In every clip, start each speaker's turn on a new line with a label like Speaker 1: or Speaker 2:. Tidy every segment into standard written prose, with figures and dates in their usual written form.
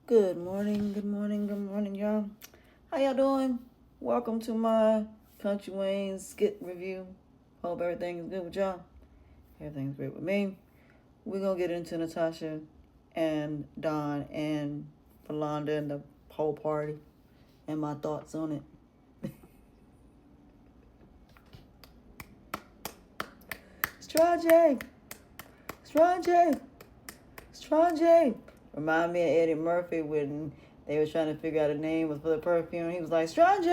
Speaker 1: Good morning, good morning, good morning, y'all. How y'all doing? Welcome to my Country Wayne skit review. Hope everything is good with y'all. Everything's great with me. We're gonna get into Natasha and Don and Valanda and the whole party and my thoughts on it. Strange, Strange, Strange. Remind me of Eddie Murphy when they were trying to figure out a name for the perfume. He was like, Strange,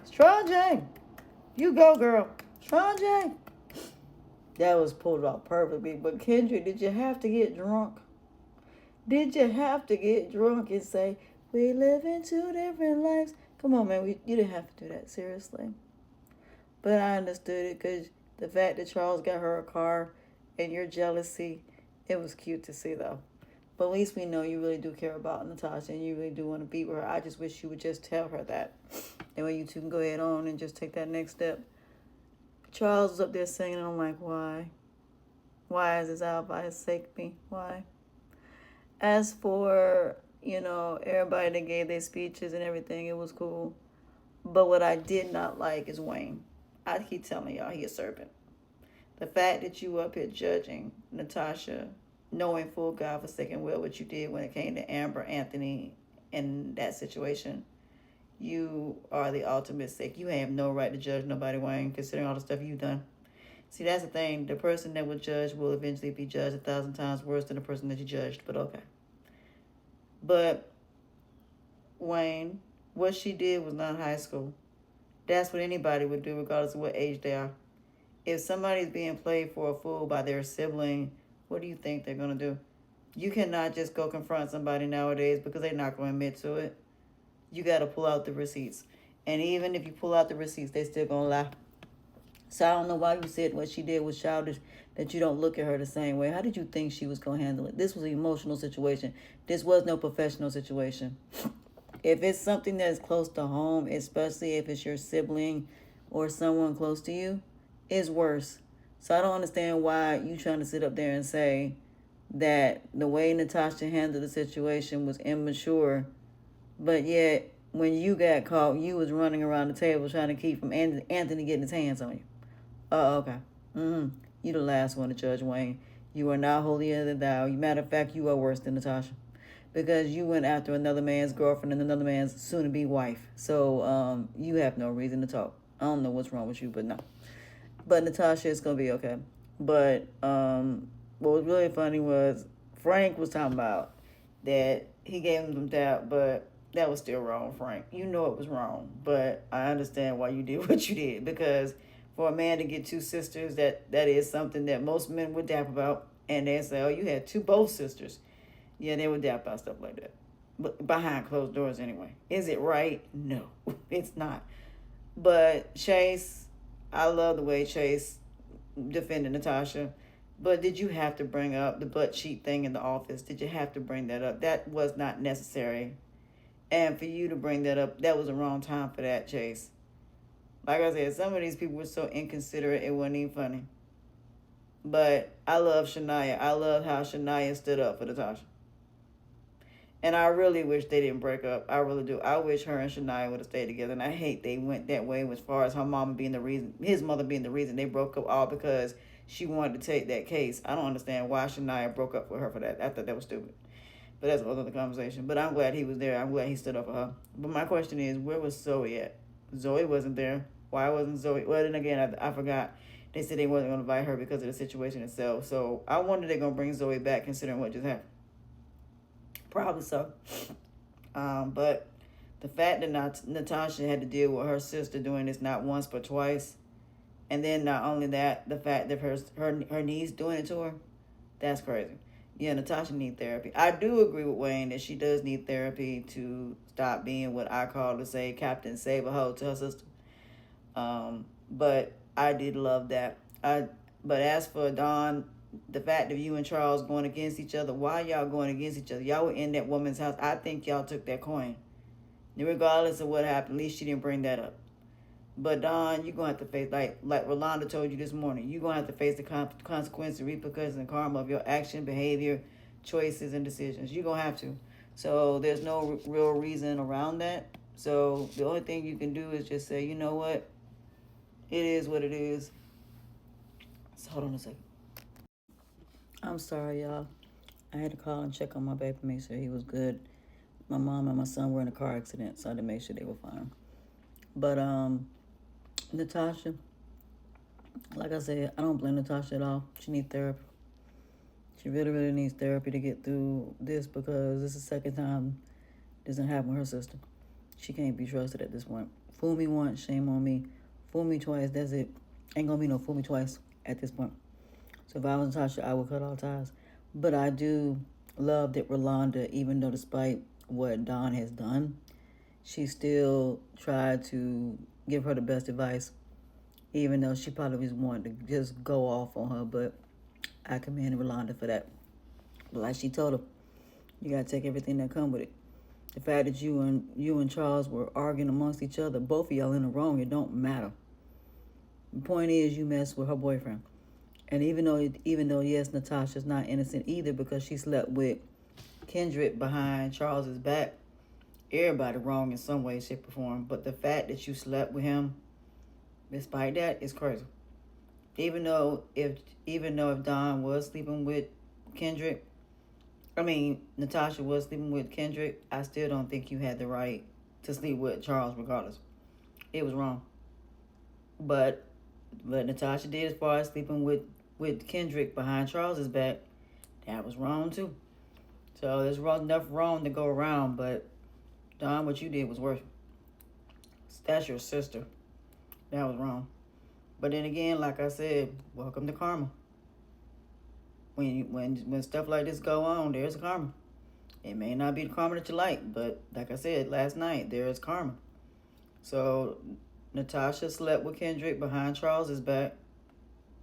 Speaker 1: Strange. You go, girl. Strange. That was pulled off perfectly. But Kendra, did you have to get drunk? Did you have to get drunk and say, we live in two different lives? Come on, man. You didn't have to do that, seriously. But I understood it because the fact that Charles got her a car and your jealousy, it was cute to see, though. But at least we know you really do care about Natasha and you really do want to be with her. I just wish you would just tell her that. That way you two can go ahead on and just take that next step. Charles was up there singing, and I'm like, why? Why is this out by his sake me? Why? As for, everybody that gave their speeches and everything, it was cool. But what I did not like is Wayne. I keep telling y'all he a serpent. The fact that you up here judging Natasha, knowing full God forsaken well what you did when it came to Amber Anthony in that situation, you are the ultimate sick. You have no right to judge nobody, Wayne, considering all the stuff you've done. See, that's the thing. The person that will judge will eventually be judged 1,000 times worse than the person that you judged. But okay. But Wayne, what she did was not high school. That's what anybody would do, regardless of what age they are. If somebody's being played for a fool by their sibling, what do you think they're going to do? You cannot just go confront somebody nowadays because they're not going to admit to it. You got to pull out the receipts. And even if you pull out the receipts, they still going to lie. So I don't know why you said what she did was childish, that you don't look at her the same way. How did you think she was going to handle it? This was an emotional situation. This was no professional situation. If it's something that's close to home, especially if it's your sibling or someone close to you, it's worse. So I don't understand why you trying to sit up there and say that the way Natasha handled the situation was immature, but yet when you got caught, you was running around the table trying to keep from Anthony getting his hands on you. Oh, okay. You the last one to judge, Wayne. You are not holier than thou. Matter of fact, you are worse than Natasha. Because you went after another man's girlfriend and another man's soon-to-be wife. So you have no reason to talk. I don't know what's wrong with you, but no. But Natasha is going to be okay. But what was really funny was Frank was talking about that he gave him some doubt, but that was still wrong, Frank. You know it was wrong, but I understand why you did what you did, because for a man to get two sisters, that is something that most men would dap about, and they say, oh, you had both sisters. Yeah, they would dap about stuff like that, but behind closed doors anyway. Is it right? No, it's not. But Chase, I love the way Chase defended Natasha. But did you have to bring up the butt cheek thing in the office? Did you have to bring that up? That was not necessary. And for you to bring that up, that was the wrong time for that, Chase. Like I said, some of these people were so inconsiderate, it wasn't even funny. But I love Shania. I love how Shania stood up for Natasha. And I really wish they didn't break up. I really do. I wish her and Shania would have stayed together. And I hate they went that way as far as her mama being the reason, his mother being the reason they broke up, all because she wanted to take that case. I don't understand why Shania broke up with her for that. I thought that was stupid. But that's another conversation. But I'm glad he was there. I'm glad he stood up for her. But my question is, where was Zoe at? Zoe wasn't there. Why wasn't Zoe? Well, then again, I forgot. They said they wasn't going to invite her because of the situation itself. So I wonder they're going to bring Zoe back considering what just happened. Probably so. But the fact that Natasha had to deal with her sister doing this not once but twice, and then not only that, the fact that her niece doing it to her, that's crazy. Yeah, Natasha need therapy. I do agree with Wayne that she does need therapy to stop being what I call to say Captain Save a Hoe to her sister. But I did love that. But as for Dawn, the fact of you and Charles going against each other, why y'all going against each other? Y'all were in that woman's house. I think y'all took that coin. And regardless of what happened, at least she didn't bring that up. But Dawn, you're going to have to face, like Rolanda told you this morning, you're going to have to face the consequences, repercussions, and karma of your action, behavior, choices, and decisions. You're going to have to. So there's no real reason around that. So the only thing you can do is just say, you know what, it is what it is. So hold on a second. I'm sorry, y'all. I had to call and check on my baby, make sure he was good. My mom and my son were in a car accident, so I had to make sure they were fine. But Natasha, like I said, I don't blame Natasha at all. She needs therapy. She really, really needs therapy to get through this, because this is the second time this didn't happen with her sister. She can't be trusted at this point. Fool me once, shame on me. Fool me twice, that's it. Ain't gonna be no fool me twice at this point. So if I was Natasha, I would cut all ties. But I do love that Rolanda, even though despite what Dawn has done, she still tried to give her the best advice, even though she probably was wanting to just go off on her. But I commend Rolanda for that. But like she told her, you gotta take everything that come with it. The fact that you and Charles were arguing amongst each other, both of y'all in the wrong, it don't matter. The point is, you messed with her boyfriend. And even though yes, Natasha's not innocent either, because she slept with Kendrick behind Charles's back, everybody wrong in some way, shape, or form. But the fact that you slept with him, despite that, is crazy. Even though if Don was sleeping with Kendrick, Natasha was sleeping with Kendrick, I still don't think you had the right to sleep with Charles regardless. It was wrong. But Natasha did, as far as sleeping with Kendrick behind Charles's back, that was wrong too. So there's enough wrong to go around, but Don, what you did was worse. That's your sister. That was wrong. But then again, like I said, welcome to karma. When stuff like this go on, there's karma. It may not be the karma that you like, but like I said last night, there is karma. So Natasha slept with Kendrick behind Charles's back.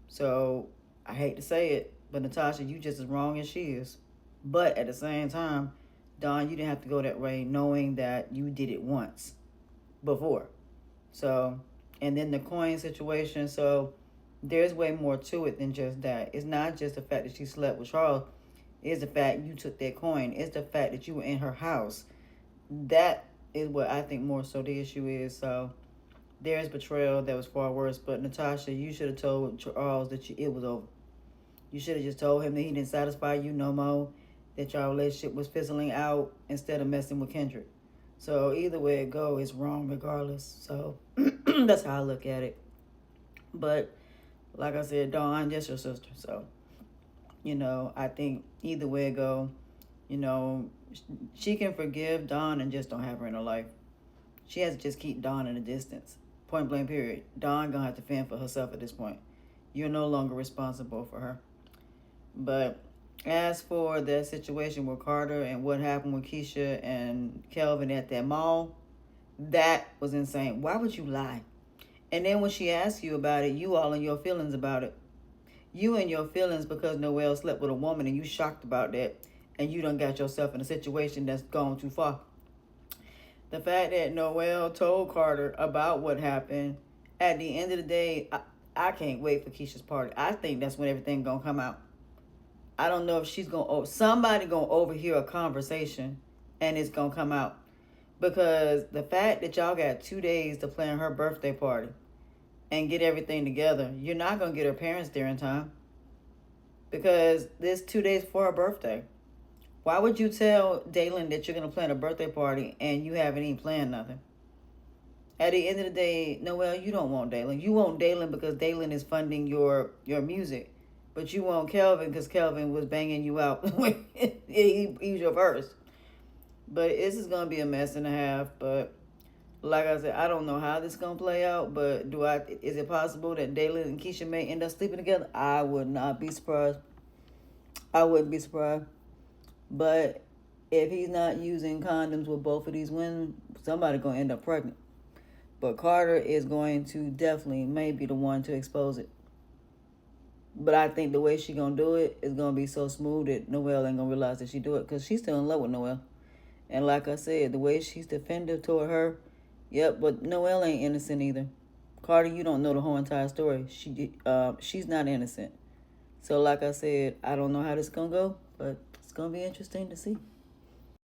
Speaker 1: So I hate to say it, but Natasha, you just as wrong as she is. But at the same time, Dawn, you didn't have to go that way, knowing that you did it once before. So, and then the coin situation. So there's way more to it than just that. It's not just the fact that she slept with Charles. It's the fact you took that coin. It's the fact that you were in her house. That is what I think more so the issue is. So there's betrayal that was far worse. But Natasha, you should have told Charles that it was over. You should have just told him that he didn't satisfy you no more, that your relationship was fizzling out, instead of messing with Kendrick. So either way it go, it's wrong regardless. So that's how I look at it. But like I said, Dawn, that's your sister. So, I think either way it go, she can forgive Dawn and just don't have her in her life. She has to just keep Dawn in a distance. Point blank period. Dawn gonna have to fend for herself at this point. You're no longer responsible for her. But as for that situation with Carter and what happened with Keisha and Kelvin at that mall, that was insane. Why would you lie? And then when she asked you about it, you all in your feelings about it. You in your feelings because Noelle slept with a woman and you shocked about that. And you done got yourself in a situation that's gone too far. The fact that Noelle told Carter about what happened, at the end of the day, I can't wait for Keisha's party. I think that's when everything gonna come out. I don't know if somebody gonna overhear a conversation and it's gonna come out. Because the fact that y'all got 2 days to plan her birthday party and get everything together, you're not gonna get her parents there in time. Because there's 2 days for her birthday. Why would you tell Daylon that you're gonna plan a birthday party and you haven't even planned nothing? At the end of the day, Noelle, you don't want Daylon. You want Daylon because Daylon is funding your music. But you want Kelvin because Kelvin was banging you out. He's your first. But this is going to be a mess and a half. But like I said, I don't know how this is going to play out. But is it possible that Daylon and Keisha may end up sleeping together? I would not be surprised. I wouldn't be surprised. But if he's not using condoms with both of these women, somebody's going to end up pregnant. But Carter is going to definitely may be the one to expose it. But I think the way she gonna do it is gonna be so smooth that Noelle ain't gonna realize that she do it, because she's still in love with Noelle. And like I said, the way she's defensive toward her, yep. But Noelle ain't innocent either. Carter, you don't know the whole entire story. She's not innocent. So like I said, I don't know how this gonna go, but it's gonna be interesting to see.